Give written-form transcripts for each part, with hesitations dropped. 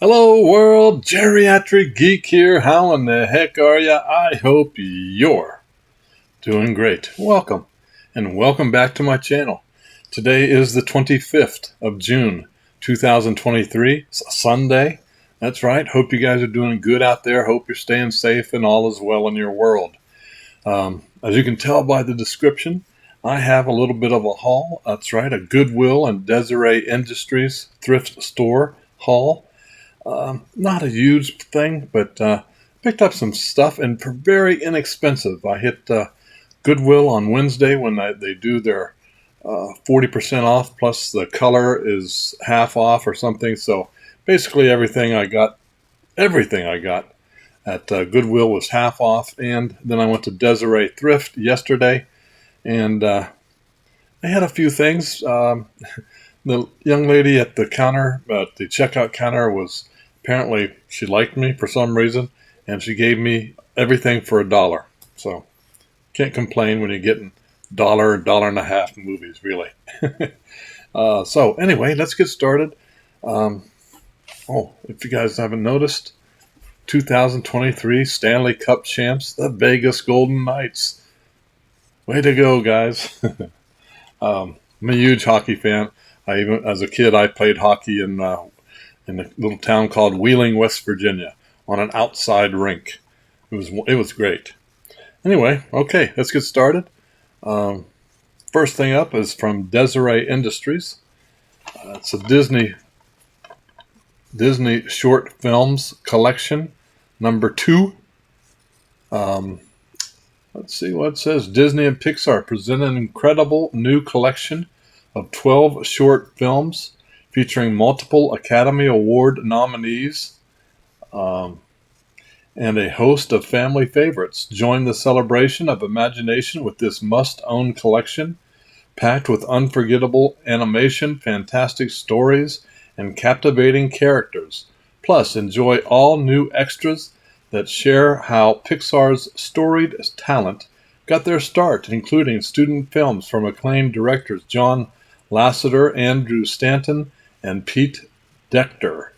Hello world, Geriatric Geek here. How in the heck are ya? I hope you're doing great. Welcome, and welcome back to my channel. Today is the 25th of June, 2023. It's a Sunday. That's right. Hope you guys are doing good out there. Hope you're staying safe and all is well in your world. As you can tell by the description, I have a little bit of a haul. That's right, a Goodwill and Deseret Industries thrift store haul. Not a huge thing, but picked up some stuff and for very inexpensive. I hit Goodwill on Wednesday when they do their 40% off, plus the color is half off or something. So basically everything I got at Goodwill was half off. And then I went to Deseret Thrift yesterday, and they had a few things. The young lady at the counter, at the checkout counter, was apparently she liked me for some reason, and she gave me everything for $1. So can't complain when you're getting $1.50 movies, really. So anyway, let's get started. If you guys haven't noticed, 2023 Stanley Cup champs, the Vegas Golden Knights. Way to go, guys. I'm a huge hockey fan. As a kid, I played hockey in a little town called Wheeling, West Virginia, on an outside rink. It was great. Anyway, okay, let's get started. First thing up is from Deseret Industries. It's a Disney short films collection, number 2. Let's see what it says. Disney and Pixar present an incredible new collection of 12 short films featuring multiple Academy Award nominees and a host of family favorites. Join the celebration of imagination with this must-own collection, packed with unforgettable animation, fantastic stories, and captivating characters. Plus, enjoy all new extras that share how Pixar's storied talent got their start, including student films from acclaimed directors John Lasseter, Andrew Stanton, and Pete Docter.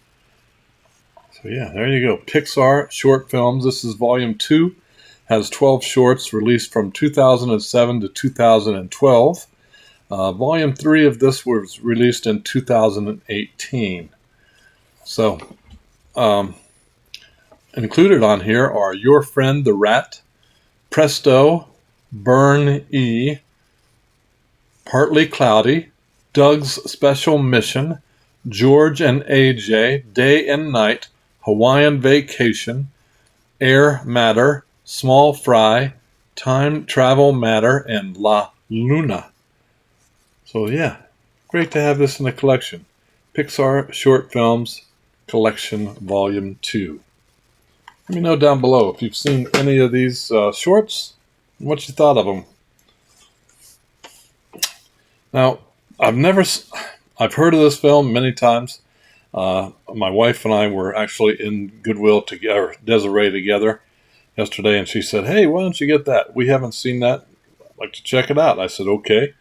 So yeah, there you go. Pixar short films. This is volume 2. Has 12 shorts released from 2007 to 2012. Volume 3 of this was released in 2018. So, included on here are Your Friend the Rat, Presto, Burn E, Partly Cloudy, Doug's Special Mission, George and AJ, Day and Night, Hawaiian Vacation, Air Matter, Small Fry, Time Travel Matter, and La Luna. So yeah, great to have this in the collection. Pixar Short Films Collection Volume 2. Let me know down below if you've seen any of these shorts and what you thought of them. Now, I've heard of this film many times. My wife and I were actually in Goodwill together, Deseret together yesterday, and she said, "Hey, why don't you get that? We haven't seen that. I'd like to check it out." I said, "Okay."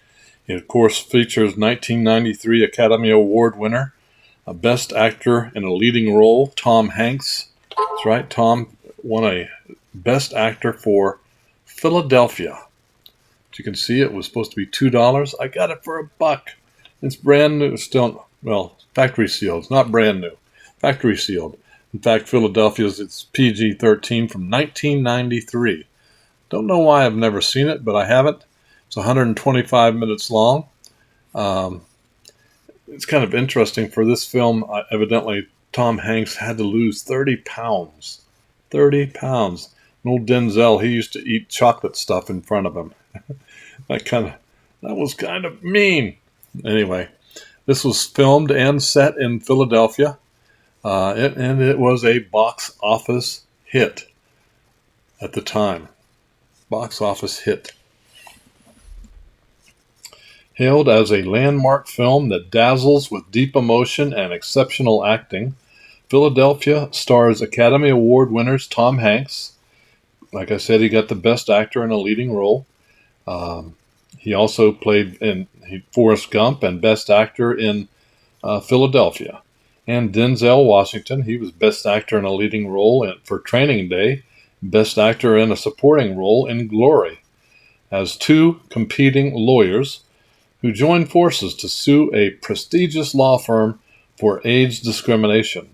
It, of course, features 1993 Academy Award winner, a Best Actor in a Leading Role, Tom Hanks. That's right, Tom won a Best Actor for Philadelphia. As you can see, it was supposed to be $2. I got it for $1. It's brand new. Still, well, factory sealed. It's not brand new. Factory sealed. In fact, Philadelphia's, it's PG-13 from 1993. Don't know why I've never seen it, but I haven't. It's 125 minutes long. It's kind of interesting for this film. Evidently, Tom Hanks had to lose 30 pounds. 30 pounds. And old Denzel, he used to eat chocolate stuff in front of him. That was kind of mean. Anyway, this was filmed and set in Philadelphia, and it was a box office hit at the time. Box office hit. Hailed as a landmark film that dazzles with deep emotion and exceptional acting, Philadelphia stars Academy Award winners Tom Hanks. Like I said, he got the Best Actor in a Leading Role. He also played in Forrest Gump and Best Actor in Philadelphia. And Denzel Washington, he was Best Actor in a Leading Role for Training Day, Best Actor in a Supporting Role in Glory, as two competing lawyers who joined forces to sue a prestigious law firm for age discrimination.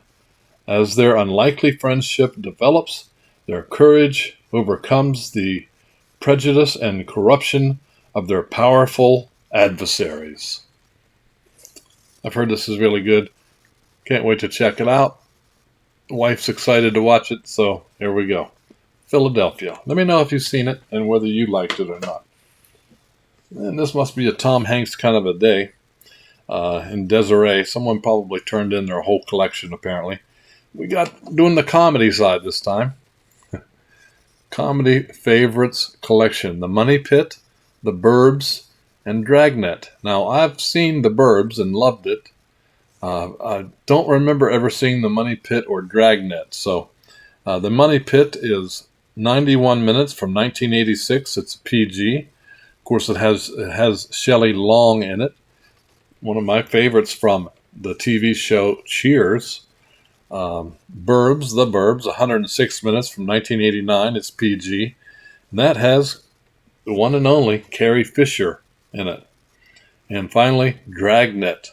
As their unlikely friendship develops, their courage overcomes the prejudice and corruption of their powerful adversaries. I've heard this is really good. Can't wait to check it out. Wife's excited to watch it, so here we go. Philadelphia. Let me know if you've seen it and whether you liked it or not. And this must be a Tom Hanks kind of a day. In Deseret, someone probably turned in their whole collection, apparently. We got doing the comedy side this time. Comedy Favorites Collection. The Money Pit, The Burbs, and Dragnet. Now, I've seen The Burbs and loved it. I don't remember ever seeing The Money Pit or Dragnet. So, The Money Pit is 91 minutes from 1986. It's PG. Of course, it has Shelley Long in it. One of my favorites from the TV show Cheers. The Burbs, 106 minutes from 1989. It's PG. And that has the one and only Carrie Fisher in it. And finally, Dragnet.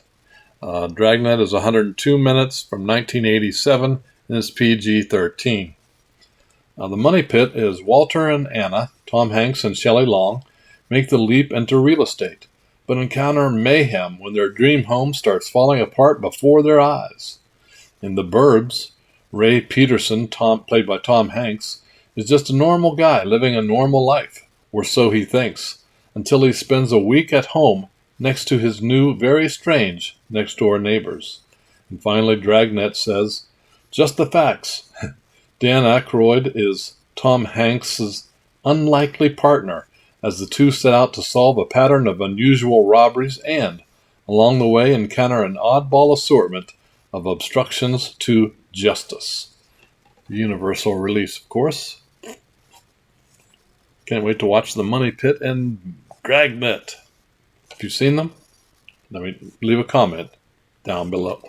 Dragnet is 102 minutes from 1987, and it's PG-13. The Money Pit is Walter and Anna, Tom Hanks and Shelley Long, make the leap into real estate, but encounter mayhem when their dream home starts falling apart before their eyes. In The Burbs, Ray Peterson, played by Tom Hanks, is just a normal guy living a normal life, or so he thinks, until he spends a week at home next to his new, very strange, next-door neighbors. And finally, Dragnet says, just the facts. Dan Aykroyd is Tom Hanks' unlikely partner as the two set out to solve a pattern of unusual robberies and, along the way, encounter an oddball assortment of obstructions to justice. Universal release, of course. Can't wait to watch The Money Pit and Dragnet. If you've seen them, leave a comment down below.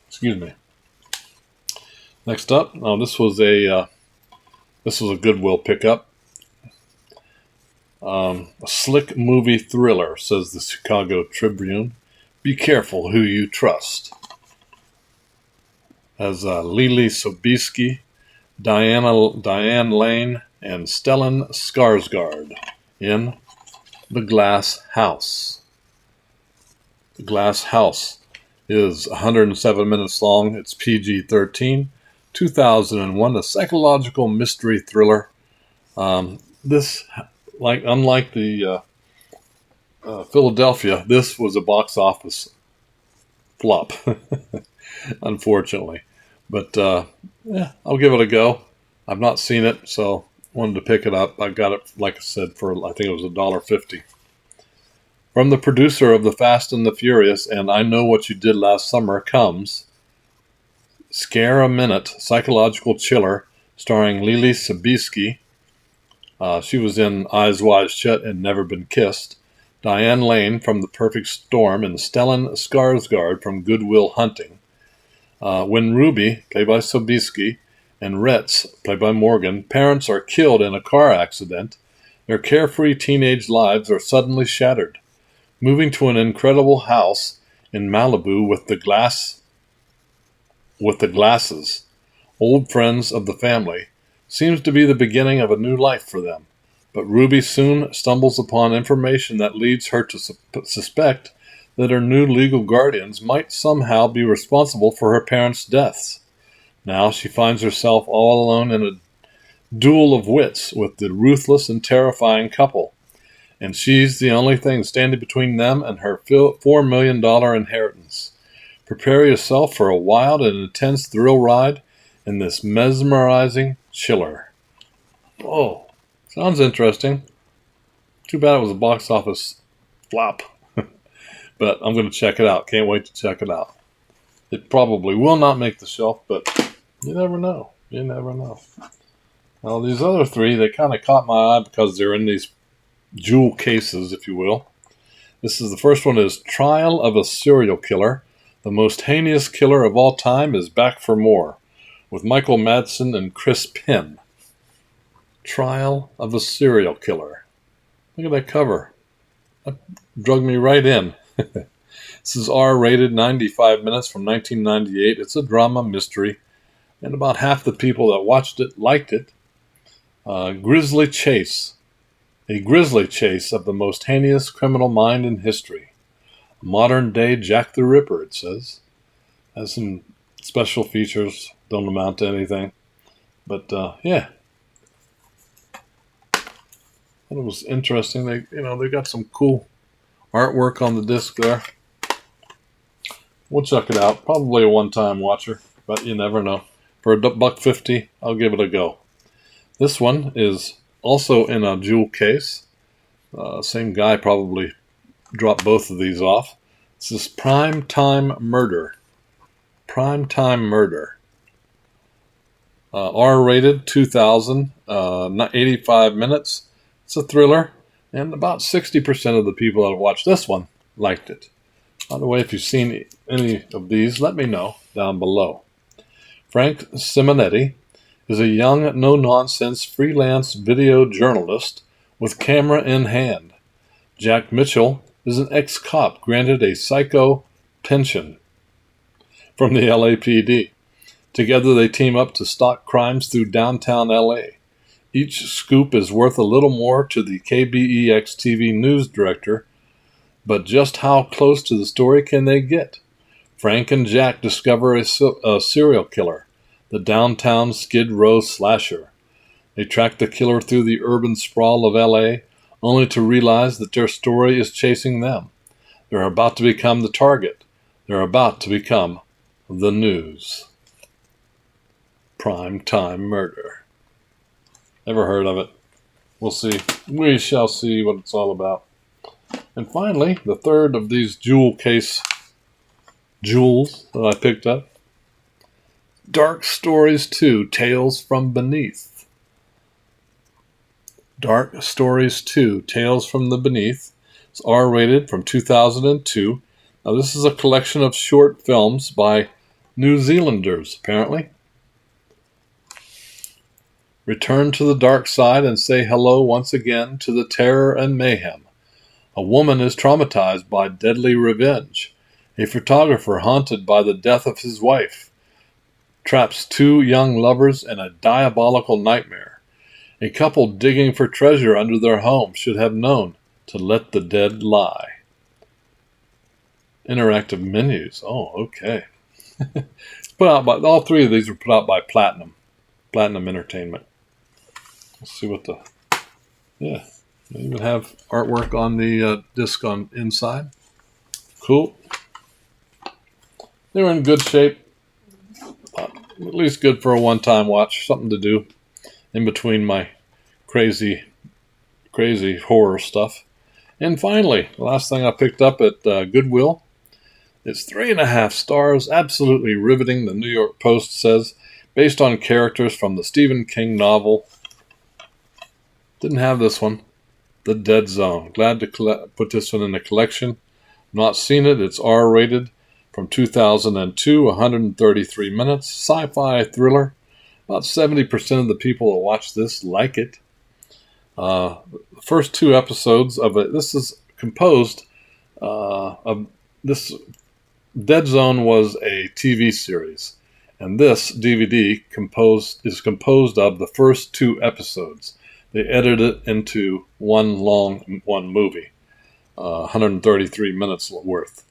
Excuse me. Next up, this was a Goodwill pickup. A slick movie thriller, says the Chicago Tribune. Be careful who you trust. As Lily Sobieski, Diane Lane, and Stellan Skarsgård in The Glass House. The Glass House is 107 minutes long. It's PG-13. 2001, a psychological mystery thriller. Unlike the Philadelphia, this was a box office flop, unfortunately. But I'll give it a go. I've not seen it, so wanted to pick it up. I got it, like I said, for I think it was $1.50. From the producer of The Fast and the Furious and I Know What You Did Last Summer comes Scare a Minute, psychological chiller, starring Lily Sobieski. She was in Eyes Wide Shut and Never Been Kissed. Diane Lane from The Perfect Storm and Stellan Skarsgård from Good Will Hunting. When Ruby, played by Sobieski, and Retz, played by Morgan, parents are killed in a car accident, their carefree teenage lives are suddenly shattered. Moving to an incredible house in Malibu with the Glasses, old friends of the family, seems to be the beginning of a new life for them. But Ruby soon stumbles upon information that leads her to suspect that her new legal guardians might somehow be responsible for her parents' deaths. Now she finds herself all alone in a duel of wits with the ruthless and terrifying couple, and she's the only thing standing between them and her $4 million inheritance. Prepare yourself for a wild and intense thrill ride in this mesmerizing chiller. Oh, sounds interesting. Too bad it was a box office flop. But I'm going to check it out. Can't wait to check it out. It probably will not make the shelf, but you never know. You never know. Now, these other three, they kind of caught my eye because they're in these jewel cases, if you will. The first one is Trial of a Serial Killer, The most heinous killer of all time is back for more, with Michael Madsen and Chris Penn. Trial of a Serial Killer. Look at that cover. That drug me right in. This is R-rated, 95 minutes from 1998. It's a drama mystery, and about half the people that watched it liked it. Grisly Chase. A grisly chase of the most heinous criminal mind in history. Modern-day Jack the Ripper, it says. Has some special features, don't amount to anything. But, yeah. It was interesting. They got some cool artwork on the disc there. We'll check it out. Probably a one-time watcher, but you never know. For $1.50, I'll give it a go. This one is also in a jewel case. Same guy probably dropped both of these off. This is Prime Time Murder. Prime Time Murder. R-rated, 2000, 85 minutes. It's a thriller, and about 60% of the people that watched this one liked it. By the way, if you've seen any of these, let me know down below. Frank Simonetti is a young, no-nonsense freelance video journalist with camera in hand. Jack Mitchell is an ex-cop granted a psycho pension from the LAPD. Together they team up to stalk crimes through downtown LA. Each scoop is worth a little more to the KBEX TV news director, but just how close to the story can they get? Frank and Jack discover a serial killer, the downtown Skid Row slasher. They track the killer through the urban sprawl of LA, only to realize that their story is chasing them. They're about to become the target. They're about to become the news. Prime Time Murder. Never heard of it. We'll see. We shall see what it's all about. And finally, the third of these jewel case jewels that I picked up. Dark Stories 2, Tales from Beneath. Dark Stories 2, Tales from the Beneath. It's R-rated from 2002. Now this is a collection of short films by New Zealanders, apparently. Return to the dark side and say hello once again to the terror and mayhem. A woman is traumatized by deadly revenge. A photographer haunted by the death of his wife traps two young lovers in a diabolical nightmare. A couple digging for treasure under their home should have known to let the dead lie. Interactive menus. Oh, okay. Put out by all three of these were put out by Platinum Entertainment. Let's see what yeah. They even have artwork on the disc on inside. Cool. They were in good shape. At least good for a one-time watch. Something to do in between my crazy horror stuff. And finally, the last thing I picked up at Goodwill. It's 3.5 stars. Absolutely riveting, the New York Post says. Based on characters from the Stephen King novel. Didn't have this one. The Dead Zone. Glad to put this one in the collection. Not seen it. It's R-rated from 2002, 133 minutes. Sci-fi thriller. About 70% of the people that watch this like it. The first 2 episodes of it. This is composed of this. Dead Zone was a TV series, and this DVD is composed of the first 2 episodes. They edited it into one movie, 133 minutes worth.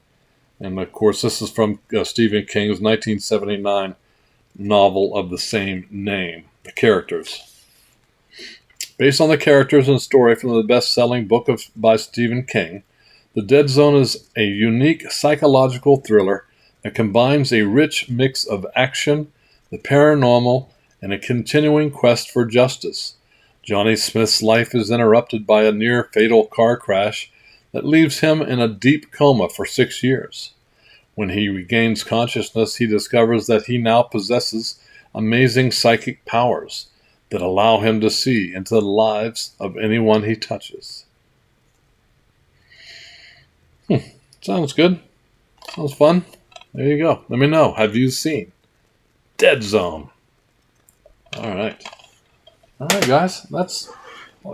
And of course, this is from Stephen King's 1979 novel of the same name, The Characters. Based on the characters and story from the best-selling book by Stephen King, The Dead Zone is a unique psychological thriller that combines a rich mix of action, the paranormal, and a continuing quest for justice. Johnny Smith's life is interrupted by a near-fatal car crash that leaves him in a deep coma for 6 years. When he regains consciousness, he discovers that he now possesses amazing psychic powers that allow him to see into the lives of anyone he touches. Sounds good. Sounds fun. There you go. Let me know. Have you seen Dead Zone? All right. All right, guys. That's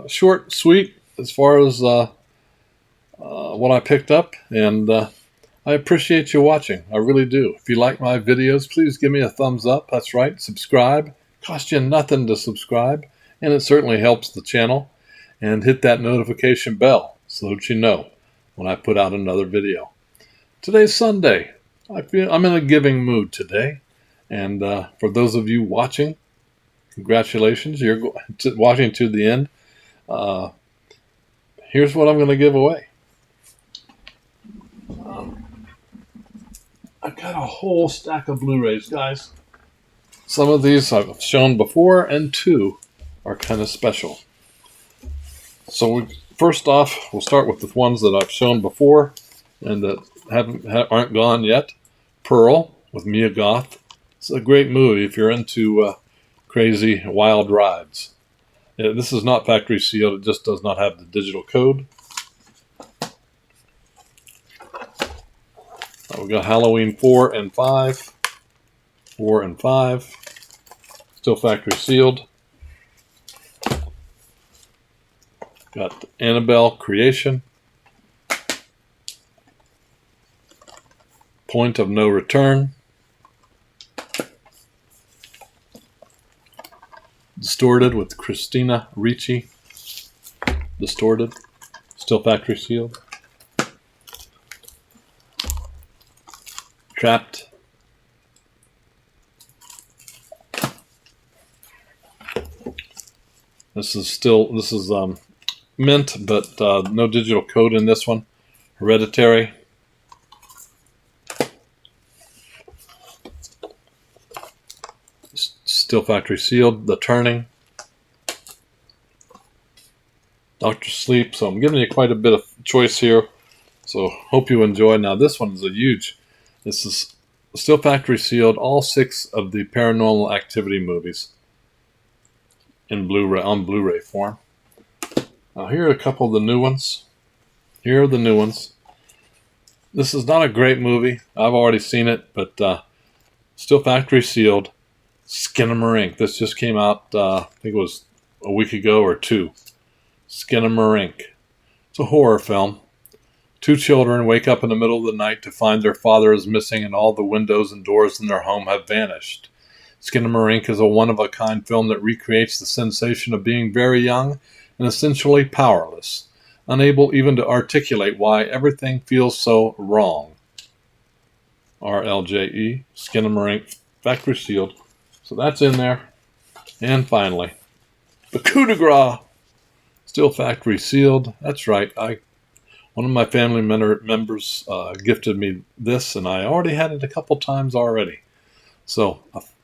short, sweet as far as what I picked up. And I appreciate you watching. I really do. If you like my videos, please give me a thumbs up. That's right. Subscribe. Costs you nothing to subscribe. And it certainly helps the channel. And hit that notification bell so that you know when I put out another video. Today's Sunday. I'm in a giving mood today. And for those of you watching, congratulations. You're watching to the end. Here's what I'm going to give away. I've got a whole stack of Blu-rays, guys. Some of these I've shown before, and two are kind of special. So first off, we'll start with the ones that I've shown before and that aren't gone yet. Pearl with Mia Goth. It's a great movie if you're into crazy wild rides. Yeah, this is not factory sealed. It just does not have the digital code. We've got Halloween 4 and 5. 4 and 5. Still factory sealed. Got Annabelle Creation. Point of No Return. Distorted with Christina Ricci. Distorted. Still factory sealed. Trapped. This is mint, but no digital code in this one. Hereditary. Still factory sealed. The Turning. Dr. Sleep. So I'm giving you quite a bit of choice here. So hope you enjoy. Now this one is a huge. This is still factory sealed. All 6 of the Paranormal Activity movies in Blu-ray on Blu-ray form. Now here are a couple of the new ones. Here are the new ones. This is not a great movie. I've already seen it, but still factory sealed. Skinamarink. This just came out, I think it was a week ago or 2. Skinamarink. It's a horror film. 2 children wake up in the middle of the night to find their father is missing and all the windows and doors in their home have vanished. Skinamarink is a one-of-a-kind film that recreates the sensation of being very young and essentially powerless, unable even to articulate why everything feels so wrong. RLJE, Skinamarink, factory sealed. So that's in there. And finally, the coup de grace, still factory sealed. That's right. One of my family members gifted me this, and I already had it a couple times already. So,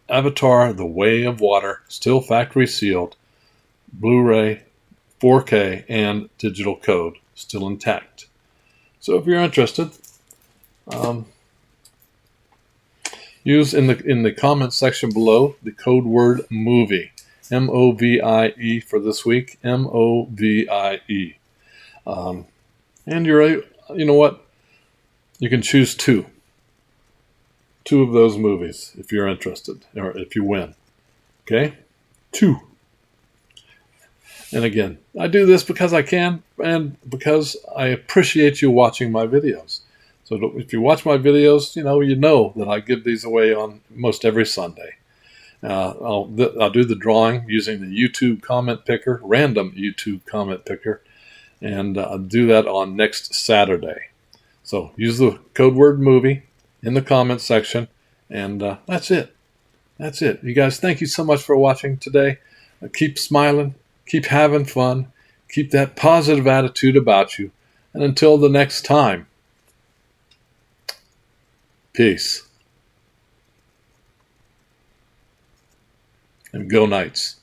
Avatar: The Way of Water, still factory sealed, Blu-ray, 4K, and digital code, still intact. So, if you're interested, use in the comment section below the code word movie, MOVIE for this week, MOVIE. And you know what? You can choose 2 of those movies if you're interested, or if you win. Okay? 2. And again, I do this because I can and because I appreciate you watching my videos. So if you watch my videos, you know that I give these away on most every Sunday. I'll do the drawing using the YouTube comment picker, random YouTube comment picker, and I'll do that on next Saturday. So use the code word movie in the comment section, and that's it. That's it. You guys, thank you so much for watching today. Keep smiling, keep having fun, keep that positive attitude about you, and until the next time, peace. And go Knights.